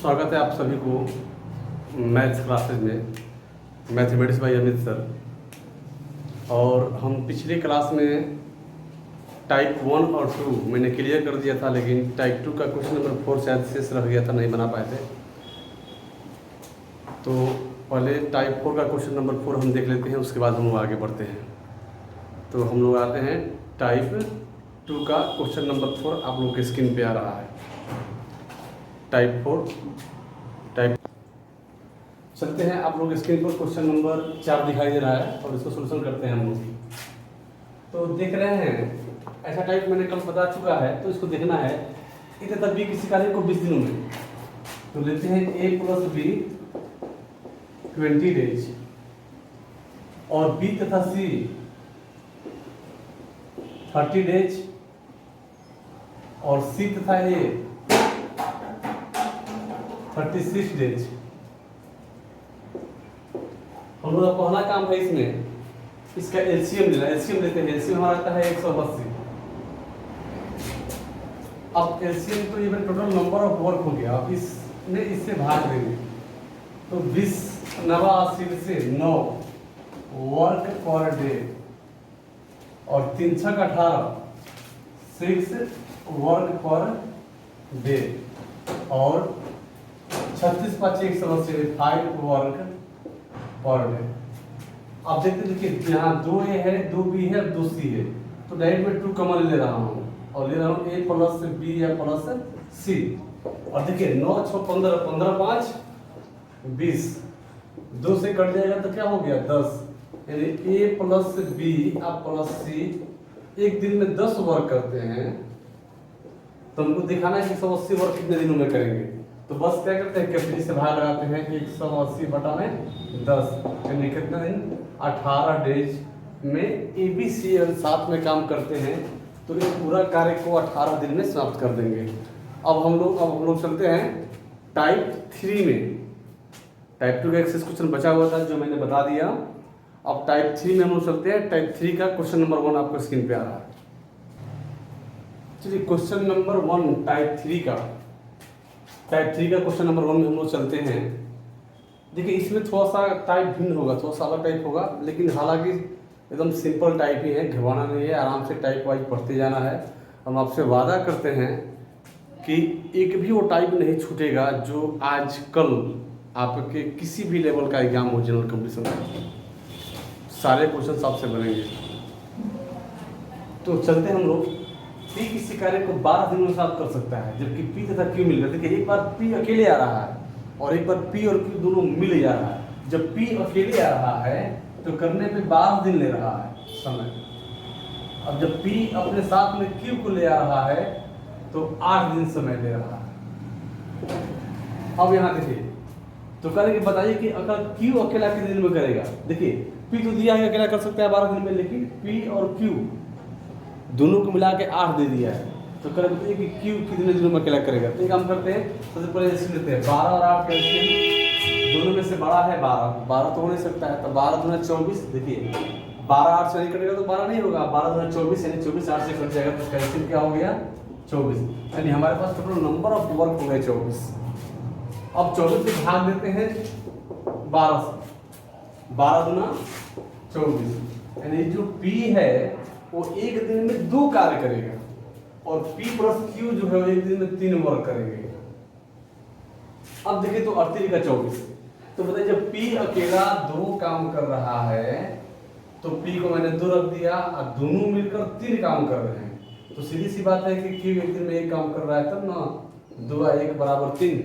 स्वागत है आप सभी को मैथ्स क्लासेज में, मैथमेटिक्स बाय अमित सर। और हम पिछली क्लास में टाइप 1 और 2 मैंने क्लियर कर दिया था, लेकिन टाइप 2 का क्वेश्चन नंबर 4 शायद शेष रह गया था, नहीं बना पाए थे। तो पहले टाइप 4 का क्वेश्चन नंबर 4 हम देख लेते हैं, उसके बाद हम लोग आगे बढ़ते हैं। तो हम लोग आते हैं टाइप 2 का क्वेश्चन नंबर 4, आप लोगों के स्क्रीन पे आ रहा है। टाइप 4 चलते हैं, आप लोग स्क्रीन पर क्वेश्चन नंबर 4 दिखाई दे रहा है और इसको सोल्यूशन करते हैं हम लोग। तो देख रहे हैं ऐसा टाइप मैंने कल बता चुका है, तो इसको देखना है। ए तथा बी किसी कार्य को 20 दिनों में, तो लेते हैं ए प्लस बी 20 डेज और बी तथा सी 30 डेज और सी तथा ए 36 डेज। हम लोग का पहला काम है इसमें, इसका एलसीएम लेना। एलसीएम लेते हैं, एलसीएम हमारा आता है 180। अब एलसीएम तो ये टोटल नंबर ऑफ वर्क हो गया, अब इसमें इससे भाग देंगे तो 20 नवा 80 से 9 वर्क पर डे और 3 छक 18 6 वर्क पर डे और 36 5 180 5 वर्क पर डे। अब देखते देखिए यहाँ 2 ए है, 2 बी है, 2 सी है, तो डायरेक्ट में 2 कॉमन ले रहा हूँ और ले रहा हूँ ए प्लस बी या प्लस सी। और देखिए 9 6 15 15 5 20, 2 से कट जाएगा तो क्या हो गया 10, यानी ए प्लस बी और प्लस सी एक दिन में 10 वर्क करते हैं। तो हमको दिखाना है कि 180 वर्क कितने दिनों में करेंगे। तो बस क्या करते हैं, कैपिटल से भाग लगाते हैं 180 बटा में 10, यानी कितना दिन 18 डेज में ए बी सी और साथ में काम करते हैं, तो इस पूरा कार्य को 18 दिन में समाप्त कर देंगे। अब हम लोग चलते हैं टाइप 3 में। टाइप 2 का एक्सेस क्वेश्चन बचा हुआ था जो मैंने बता दिया। अब टाइप 3 में हम लोग चलते हैं। टाइप 3 का क्वेश्चन नंबर 1 आपको स्क्रीन पे आ रहा है। चलिए क्वेश्चन नंबर 1 टाइप 3 का क्वेश्चन नंबर 1 में हम लोग चलते हैं। देखिए इसमें थोड़ा सा टाइप भिन्न होगा, थोड़ा सा अलग टाइप होगा, लेकिन हालांकि एकदम सिंपल टाइप ही है, घबराना नहीं है, आराम से टाइप वाइज पढ़ते जाना है। हम आपसे वादा करते हैं कि एक भी वो टाइप नहीं छूटेगा जो आज कल आपके किसी भी लेवल का एग्जाम हो, जनरल कंपटीशन का सारे क्वेश्चन आपसे बनेंगे। तो चलते हैं हम लोग। पी किसी कार्य को 12 दिनों में साथ कर सकता है, जबकि पी तथा क्यू मिल रहा है। देखिए एक बार पी अकेले आ रहा है और एक बार पी और क्यू दोनों मिल जा रहा है। जब पी अकेले आ रहा है तो करने पे 12 दिन ले रहा है समय। अब जब पी अपने साथ में क्यू को ले आ रहा है तो 8 दिन समय ले रहा है। अब यहाँ देखिए, तो करेंगे, बताइए कि अगर क्यू अकेला कितने दिन में करेगा। देखिए पी तो दिया है अकेला कर सकता है 12 दिन में, लेकिन पी और क्यू दोनों को मिला के 8 दे दिया है, तो कर बताइए कि क्यू कितने दिनों में अकेला करेगा। तो एक काम करते हैं, सबसे पहले इसमें लेते हैं 12 और 8 कैलकुलेट, दोनों में से बड़ा है 12 तो हो नहीं सकता है, तो 12 दूना 24। देखिए 12 8 से नहीं कटेगा तो 12 नहीं होगा, 12 दूना 24 यानी 24 8 से कट जाएगा, तो कैलकुलेट क्या हो गया 24, यानी हमारे पास टोटल नंबर ऑफ वर्क हो गए 24। अब 24 से भाग देते हैं 12 से, 12 दूना 24, यानी जो पी है वो एक दिन में 2 कार्य करेगा और P प्लस Q जो है वो एक दिन में 3 वर्क करेंगे। अब देखिए तो 38 का 24, तो बताइए जब P अकेला 2 काम कर रहा है तो P को मैंने 2 रख दिया और दोनों मिलकर 3 काम कर रहे हैं, तो सीधी सी बात है कि Q एक दिन में 1 काम कर रहा है, तब ना 2 और 1 बराबर 3,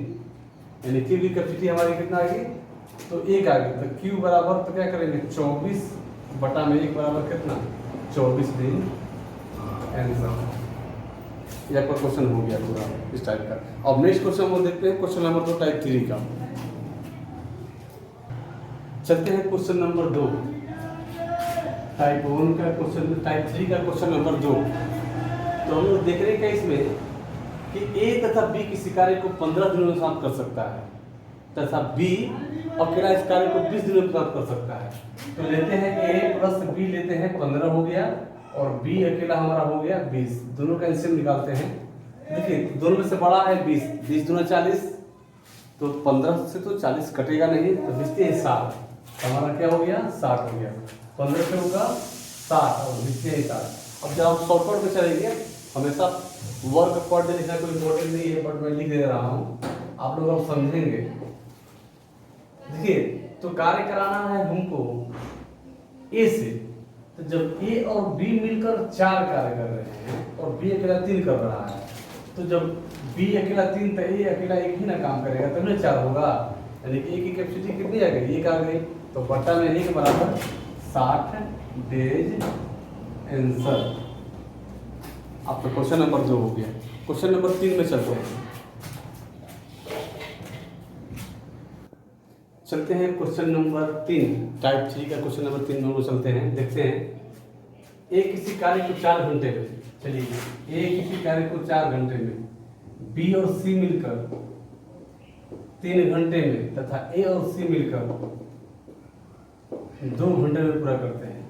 यानी Q की कैपेसिटी हमारी कितना आ गई, तो 1 आ गई। तो Q बराबर तो क्या करेंगे 24 बटा में 1 बराबर कितना 24 दिन आंसर। ये आपका क्वेश्चन हो गया पूरा इस टाइप का। अब नेक्स्ट क्वेश्चन हम देखते हैं, क्वेश्चन नंबर 2 टाइप 3 का। चलते हैं क्वेश्चन नंबर 2 टाइप 1 का क्वेश्चन, टाइप 3 का क्वेश्चन नंबर 2। तो हम लोग देख रहे हैं क्या इसमें कि ए तथा बी किसी कार्य को 15 दिनों में समाप्त कर सकता है तथा बी अकेला इस कार्य को 20 दिनों में समाप्त कर सकता है। तो लेते हैं ए प्लस बी लेते हैं 15 हो गया और बी अकेला हमारा हो गया 20, दोनों का एलसीएम निकालते हैं। देखिए दोनों में से बड़ा है 20, 20 दूना 40 तो 15 से तो 40 कटेगा नहीं, तो बचते हैं 60। हमारा क्या हो गया, 60 हो गया। 15 से होगा 60 और बचते हैं 60। अब जब आप शॉर्टकट में चलेंगे, हमेशा वर्क पर डे लिखना कोई इम्पोर्टेंट नहीं है, बट मैं लिख दे रहा हूँ, आप लोग अब समझेंगे। देखिए, तो कार्य कराना है हमको ए से, तो जब ए और बी मिलकर 4 कार्य कर रहे हैं और बी अकेला 3 कर रहा है, तो जब बी अकेला 3 तो ए अकेला 1 ही ना काम करेगा, तब ना 4 होगा। यानी कि ए की कैपेसिटी कितनी आ गई, 1 आ गई। तो बट्टा में 1 बराबर 60 डेज आंसर। अब तो क्वेश्चन नंबर 2 हो गया। क्वेश्चन नंबर 3 में चलते हैं क्वेश्चन नंबर 3, टाइप 3 का क्वेश्चन नंबर 3 में चलते हैं। देखते हैं, ए किसी कार्य को 4 घंटे में, चलिए ए किसी कार्य को 4 घंटे में, बी और सी मिलकर 3 घंटे में तथा ए और सी मिलकर 2 घंटे में पूरा करते हैं।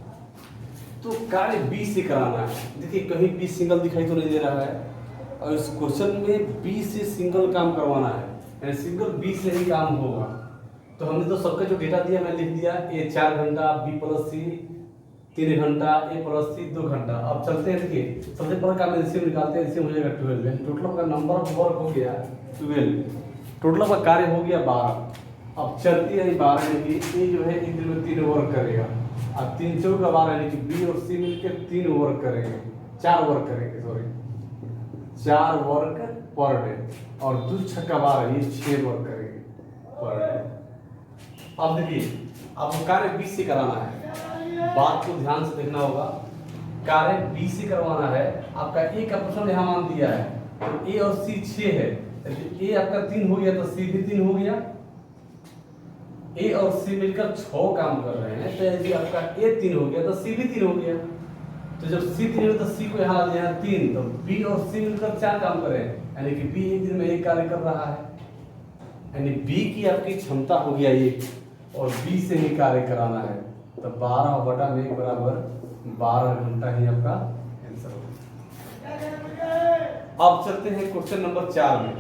तो कार्य बी से कराना है। देखिए, कहीं बी सिंगल दिखाई तो नहीं दे रहा है, और इस क्वेश्चन में बी से सिंगल काम करवाना है, यानी सिंगल बी से ही काम होगा। तो हमने तो सबका जो डेटा दिया मैं लिख दिया, ए 4 घंटा, बी प्लस सी 3 घंटा, ए प्लस सी 2 घंटा। अब चलते हैं, देखिए सबसे पहले काम एलसीएम निकालते हैं। एलसीएम हो जाएगा 12, टोटल का नंबर ऑफ वर्क हो गया 12, टोटल का कार्य हो गया 12। अब चलती है 12, यानी कि ए जो है एक दिन में 3 वर्क करेगा, अब 3 चौक का 12, यानी कि बी और सी मिलकर 3 वर्क करेंगे, 4 वर्क करेंगे, सॉरी 4 वर्क पर डे, और 2 छक्का 12, ये 6 वर्क करेंगे पर डे। अब देखिए, अब कार्य बी से कराना है, बात को ध्यान से देखना होगा। कार्य बी से करवाना है, आपका ए का प्रश्न यहाँ मान दिया है, तो ए और सी 6 है, तो ए आपका 3 हो गया, तो सी भी 3 हो गया। ए और सी मिलकर 6 काम कर रहे हैं, तो यदि आपका ए 3 हो गया तो सी भी 3 हो गया। तो जब सी 3 हो तो सी को यहाँ दिया 3, तो बी और सी मिलकर 4 काम कर रहे हैं, यानी कि बी एक दिन में 1 कार्य कर रहा है, यानी बी की आपकी क्षमता हो गया 1, और बी से ही कार्य कराना है। तो 12 बटा में 1 बराबर 12 घंटा ही आपका आंसर होगा। अब चलते हैं क्वेश्चन नंबर 4 में।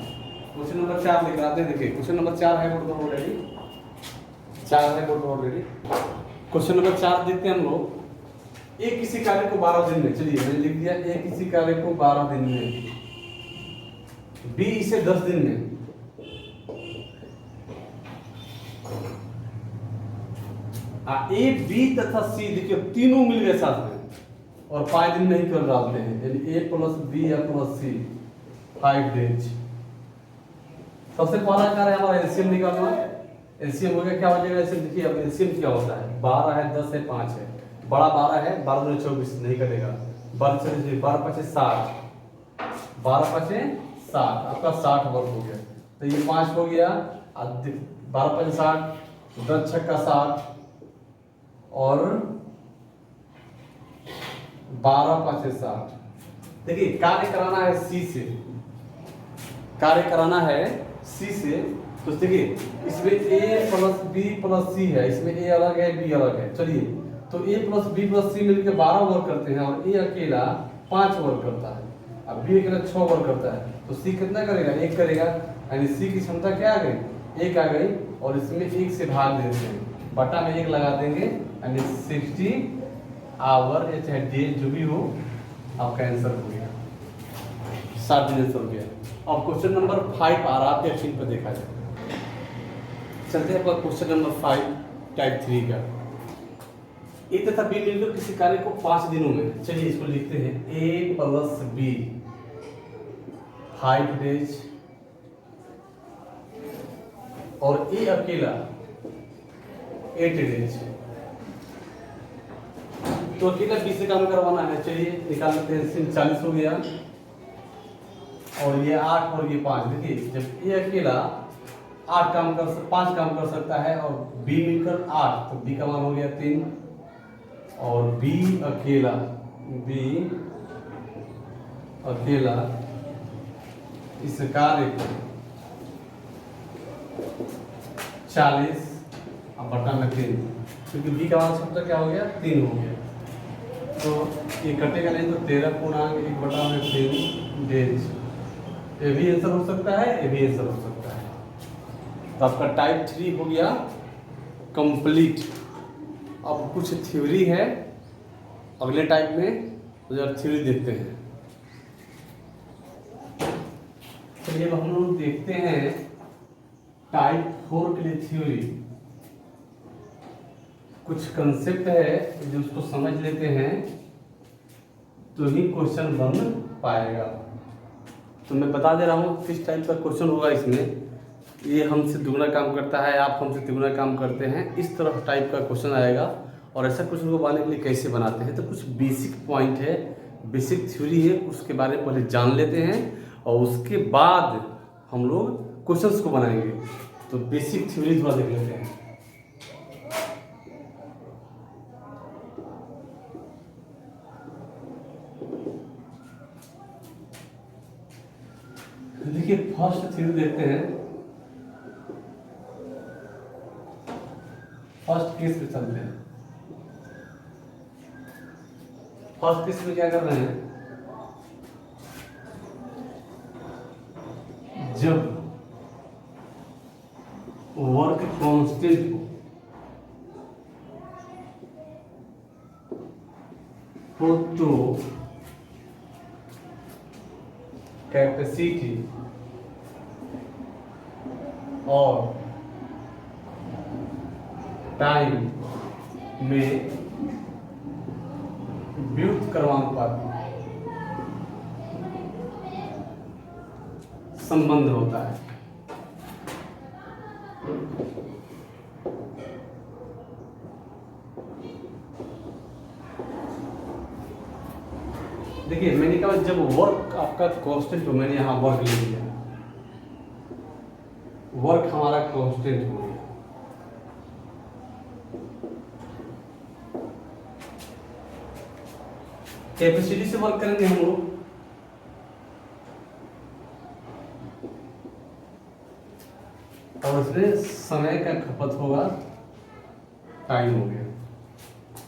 क्वेश्चन नंबर 4 लेकर आते हैं। देखिए, क्वेश्चन नंबर 4 है बोर्ड पर ऑलरेडी, 4 है बोर्ड पर ऑलरेडी। क्वेश्चन नंबर 4 देखते हैं हम लोग। ए किसी कार्य को 12 दिन में, चलिए मैंने लिख दिया ए किसी कार्य को 12 दिन में, बी इसे 10 दिन में, ए बी तथा सी, देखिए तीनों मिल गए साथ में, और 5 दिन में ही कर डालते हैं, यानी ए प्लस बी या प्लस सी 5 डेज। सबसे पहला कार्य हमारा एलसीएम निकालना है। एलसीएम हो गया, क्या हो जाएगा एलसीएम, देखिए अब एलसीएम क्या होता है, 12 है, 10 है, 5 है, बड़ा 12 है, 12 दूनी 24 नहीं कटेगा, 12 चलिए 12 5 60, 12 5 60, आपका 60 वर्ग हो गया। तो ये 5 हो गया, 12 5 60, 10 छक्का 60, और 12 5 60। देखिए, कार्य कराना है सी से, कार्य कराना है सी से, तो देखिए इसमें ए प्लस बी प्लस सी है, इसमें ए अलग है बी अलग है। चलिए, तो ए प्लस बी प्लस सी मिलकर 12 वर्क करते हैं, और ए अकेला 5 वर्क करता है, अब बी अकेला 6 वर्क करता है, तो सी कितना करेगा, 1 करेगा, यानी सी की क्षमता क्या आ गई, 1 आ गई, और इसमें 1 से भाग देते हैं, बटा में 1 लगा देंगे, यानी 60 आवर या चाहे डेज जो भी हो, आपका आंसर हो गया, 60 दिन आंसर हो गया। अब क्वेश्चन नंबर 5 आ रहा है आपके स्क्रीन पर, देखा जाए। चलते हैं क्वेश्चन नंबर 5 टाइप 3 का। ए तथा बी मिलकर किसी कार्य को 5 दिनों में, चलिए इसको लिखते हैं, ए प्लस बी 5 डेज, और ए अकेला 8 डेज। तो अकेला बी से काम करवाना है, चलिए निकाल लेते हैं। 40 हो गया, और ये 8 और ये 5। देखिए, जब ए अकेला 5 काम कर सकता है, और बी मिलकर 8, तो बी का मान हो गया 3, और बी अकेला इस कार्य को 40 अब बटा में 3, क्योंकि बी का मान सबका क्या हो गया, 3 हो गया, तो ये कटेगा नहीं, तो 13.1 बटा में 3 डेज। ये भी आंसर हो सकता है, ये भी आंसर हो सकता है। तो आपका टाइप 3 हो गया कंप्लीट। अब कुछ थ्योरी है अगले टाइप में, तो जब थ्योरी देखते हैं। चलिए अब हम लोग देखते हैं टाइप 4 के लिए थ्योरी। कुछ कंसेप्ट है जो उसको समझ लेते हैं तो ही क्वेश्चन बन पाएगा। तो मैं बता दे रहा हूँ किस टाइप का क्वेश्चन होगा इसमें। ये हमसे दुगना काम करता है, आप हमसे तिगुना काम करते हैं, इस तरह टाइप का क्वेश्चन आएगा। और ऐसा क्वेश्चन को बनाने के लिए कैसे बनाते हैं, तो कुछ बेसिक पॉइंट है, बेसिक थ्योरी है, उसके बारे में पहले जान लेते हैं और उसके बाद हम लोग क्वेश्चंस को बनाएंगे। तो बेसिक थ्योरी थोड़ा देख लेते हैं। देखिए फर्स्ट थ्योरी देखते हैं। फर्स्ट केस पे चलते हैं। फर्स्ट केस में क्या कर रहे हैं, जब वर्क कांस्टेंट हो तो कैपेसिटी और टाइम में व्युत्क्रमानुपाती संबंध होता है। देखिए मैंने कहा जब वर्क आपका कांस्टेंट हो, मैंने यहां वर्क ले लिया, वर्क हमारा कांस्टेंट हो गया। कैपेसिटी से वर्क करेंगे हम लोग, और उसमें समय का खपत होगा, टाइम हो गया।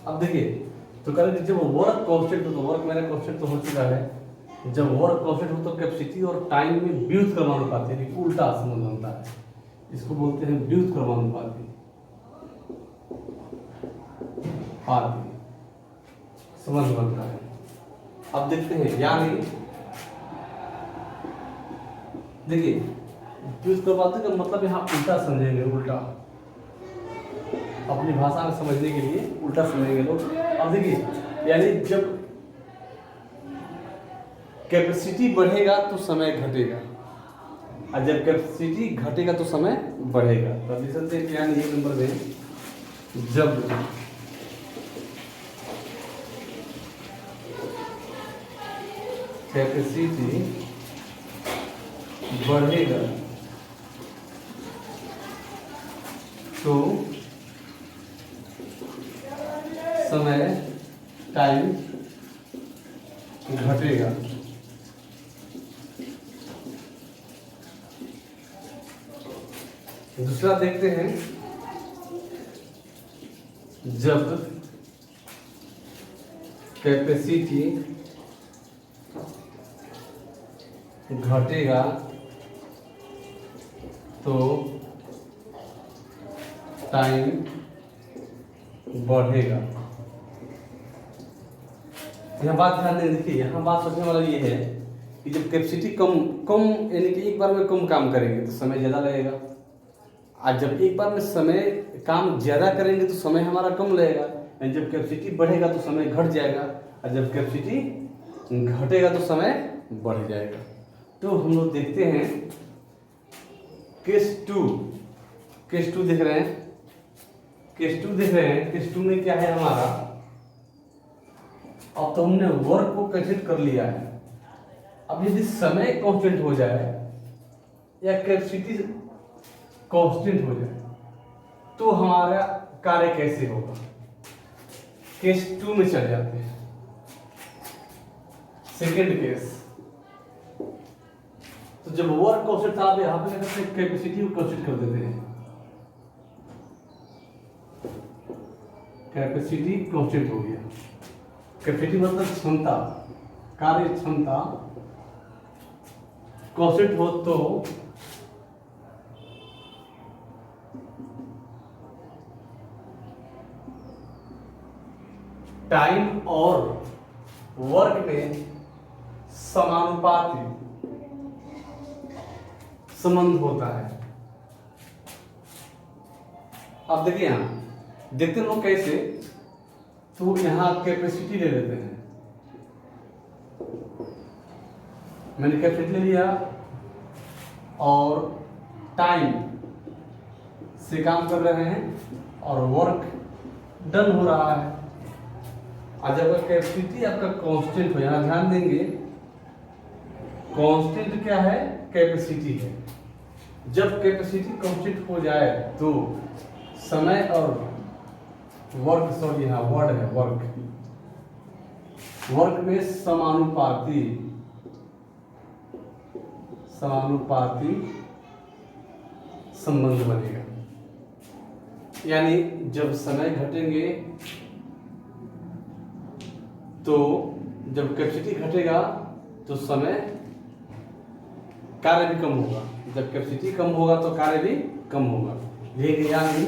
अब देखिए तो करेंगे जब वर्क कांस्टेंट हो, तो वर्क मेरा कांस्टेंट तो हो चुका है। जब वर्क कांस्टेंट हो तो कैपेसिटी और टाइम में व्युत्क्रमानुपाती यानी उल्टा संबंध बनता है, इसको बोलते हैं व्युत्क्रमानुपाती संबंध बनता है। अब देखते हैं, यानी देखिए व्युत्क्रमानुपाती का मतलब यहाँ उल्टा समझेंगे, उल्टा अपनी भाषा में समझने के लिए उल्टा समझेंगे लोग। अब देखिए यानी जब कैपेसिटी बढ़ेगा तो समय घटेगा, और जब कैपेसिटी घटेगा तो समय बढ़ेगा। तो अभी चलते हैं यानी एक नंबर में, जब कैपेसिटी बढ़ेगा तो समय टाइम घटेगा। दूसरा देखते हैं, जब कैपेसिटी घटेगा तो टाइम बढ़ेगा। यह बात ध्यान दें, देखिए यहाँ बात सोचने वाला ये है कि जब कैपेसिटी कम यानी कि एक बार में कम काम करेंगे तो समय ज़्यादा लगेगा, और जब एक बार में समय काम ज़्यादा करेंगे तो समय हमारा कम लगेगा। जब कैपेसिटी बढ़ेगा तो समय घट जाएगा, और जब कैपेसिटी घटेगा तो समय बढ़ जाएगा। तो हम लोग देखते हैं केस टू देख रहे हैं, केस टू में क्या है हमारा, अब तो हमने वर्क को कैंसिल कर लिया है। अब यदि समय कांस्टेंट हो जाए या कैपेसिटी कांस्टेंट हो जाए तो हमारा कार्य कैसे होगा, केस 2 में चल जाते हैं। सेकेंड केस, तो जब वर्क कांस्टेंट था, आप यहाँ पे क्या करते हैं, कैपेसिटी को कांस्टेंट कर देते हैं। कैपेसिटी कांस्टेंट हो गया, कैपेसिटी मतलब क्षमता, कार्य क्षमता कांस्टेंट हो तो टाइम और वर्क में समानुपाती संबंध होता है। अब देखिए यहां देखते हैं लोग कैसे, तो यहां कैपेसिटी ले लेते हैं। मैंने कैपेसिटी ले लिया और टाइम से काम कर रहे हैं और वर्क डन हो रहा है। और जब कैपेसिटी आपका कांस्टेंट हो, यहां ध्यान देंगे कांस्टेंट क्या है, कैपेसिटी है। जब कैपेसिटी कांस्टेंट हो जाए तो समय और वर्क, सॉरी यहां वर्ड है वर्क में समानुपाती संबंध बनेगा। यानी जब समय घटेंगे तो जब कैपेसिटी घटेगा तो समय कार्य भी कम होगा, जब कैपेसिटी कम होगा तो कार्य भी कम होगा। यानी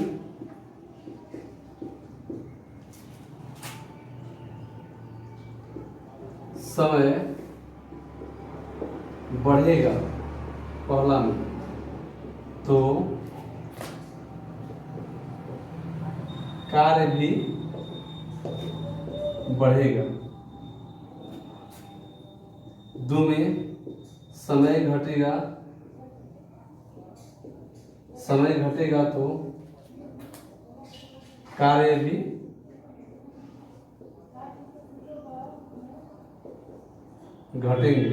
समय बढ़ेगा पहला में तो कार्य भी बढ़ेगा। दो में समय घटेगा तो कार्य भी घटेगा।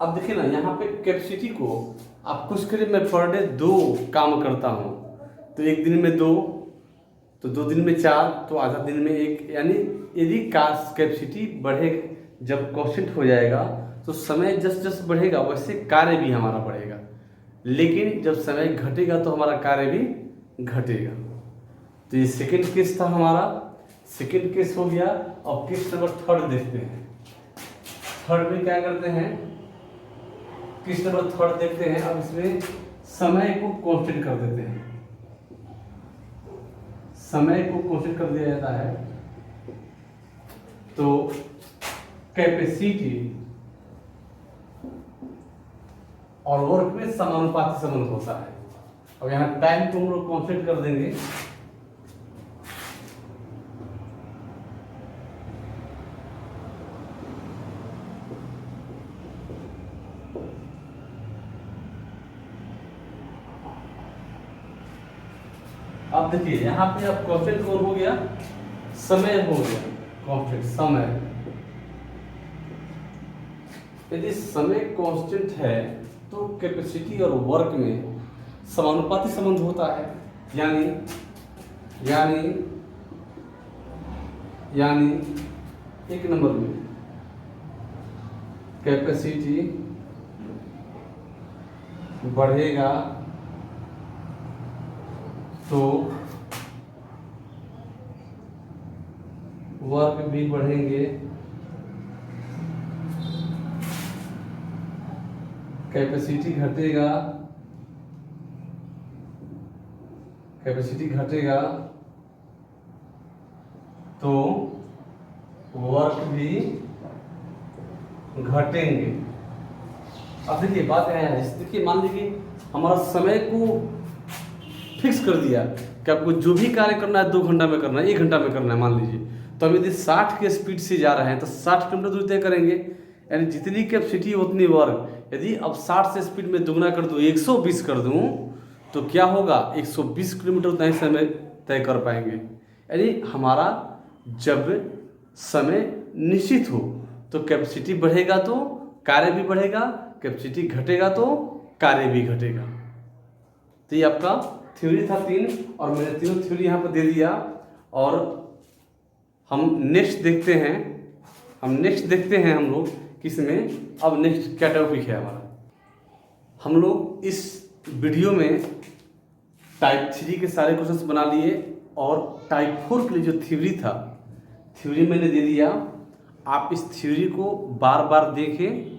अब देखिए ना, यहाँ पे कैपेसिटी को आप कुछ करिए, मैं पर डे 2 काम करता हूँ तो एक दिन में 2, तो 2 दिन में 4, तो आधा दिन में 1। यानी यदि कैपेसिटी बढ़े, जब कांस्टेंट हो जाएगा तो समय जस बढ़ेगा वैसे कार्य भी हमारा बढ़ेगा। लेकिन जब समय घटेगा तो हमारा कार्य भी घटेगा। तो ये सेकंड केस था हमारा, सेकंड केस हो गया। अब केस नंबर 3 देखते हैं। थर्ड में क्या करते हैं, केस नंबर 3 देखते हैं। अब इसमें समय को कांस्टेंट कर देते हैं, समय को कांस्टेंट कर दिया जाता है तो कैपेसिटी और वर्क में समानुपाती संबंध होता है। अब यहाँ टाइम को हम लोग कांस्टेंट कर देंगे, अब देखिए यहाँ पे अब कांस्टेंट कौन हो गया, समय हो गया कांस्टेंट, समय। यदि समय कांस्टेंट है तो कैपेसिटी और वर्क में समानुपाती संबंध होता है। यानी एक नंबर में कैपेसिटी बढ़ेगा तो वर्क भी बढ़ेंगे, कैपेसिटी घटेगा तो वर्क भी घटेंगे। अब देखिए बात है, देखिए मान लीजिए हमारा समय को फिक्स कर दिया कि आपको जो भी कार्य करना है 2 घंटा में करना है, 1 घंटा में करना है मान लीजिए। तो हम यदि 60 के स्पीड से जा रहे हैं तो 60 किलोमीटर दूरी तय करेंगे, यानी जितनी कैपेसिटी उतनी वर्क। यदि अब 60 से स्पीड में दुगना कर दूँ, 120 कर दूँ, तो क्या होगा, 120 किलोमीटर उतना ही समय तय कर पाएंगे। यानी हमारा जब समय निश्चित हो तो कैपेसिटी बढ़ेगा तो कार्य भी बढ़ेगा, कैपेसिटी घटेगा तो कार्य भी घटेगा। तो ये आपका थ्योरी था 3, और मैंने तीनों थ्योरी यहाँ पर दे दिया। और हम नेक्स्ट देखते हैं हम लोग किसमें। अब नेक्स्ट क्या टॉपिक है हमारा, हम लोग इस वीडियो में टाइप 3 के सारे क्वेश्चंस बना लिए और टाइप 4 के लिए जो थ्योरी था, थ्योरी मैंने दे दिया। आप इस थ्योरी को बार बार देखें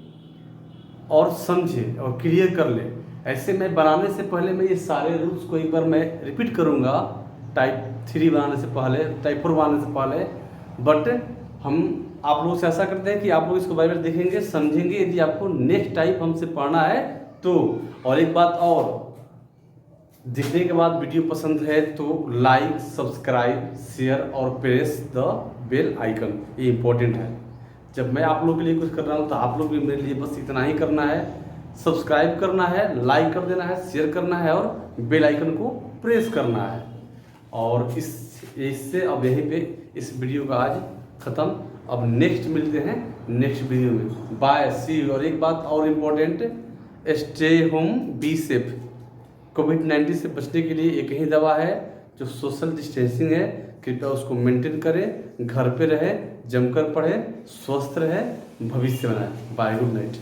और समझें और क्लियर कर लें। ऐसे मैं बनाने से पहले मैं ये सारे रूल्स को एक बार मैं रिपीट करूँगा, टाइप 3 बनाने से पहले, टाइप 4 बनाने से पहले। बट हम आप लोगों से ऐसा करते हैं कि आप लोग इसको बार बार देखेंगे, समझेंगे, यदि आपको नेक्स्ट टाइप हमसे पढ़ना है तो। और एक बात और, देखने के बाद वीडियो पसंद है तो लाइक, सब्सक्राइब, शेयर और प्रेस द बेल आइकन, ये इंपॉर्टेंट है। जब मैं आप लोगों के लिए कुछ कर रहा हूँ तो आप लोग भी मेरे लिए बस इतना ही करना है, सब्सक्राइब करना है, लाइक कर देना है, शेयर करना है और बेल आइकन को प्रेस करना है। और इससे अब यहीं पे इस वीडियो का आज ख़त्म। अब नेक्स्ट मिलते हैं नेक्स्ट वीडियो में। Bye, see you. और एक बात और important, stay home, be safe. कोविड-19 से बचने के लिए एक ही दवा है जो सोशल डिस्टेंसिंग है। कृपया उसको मेंटेन करें, घर पे रहें, जमकर पढ़ें, स्वस्थ रहें, भविष्य बनाएं। Bye, good night.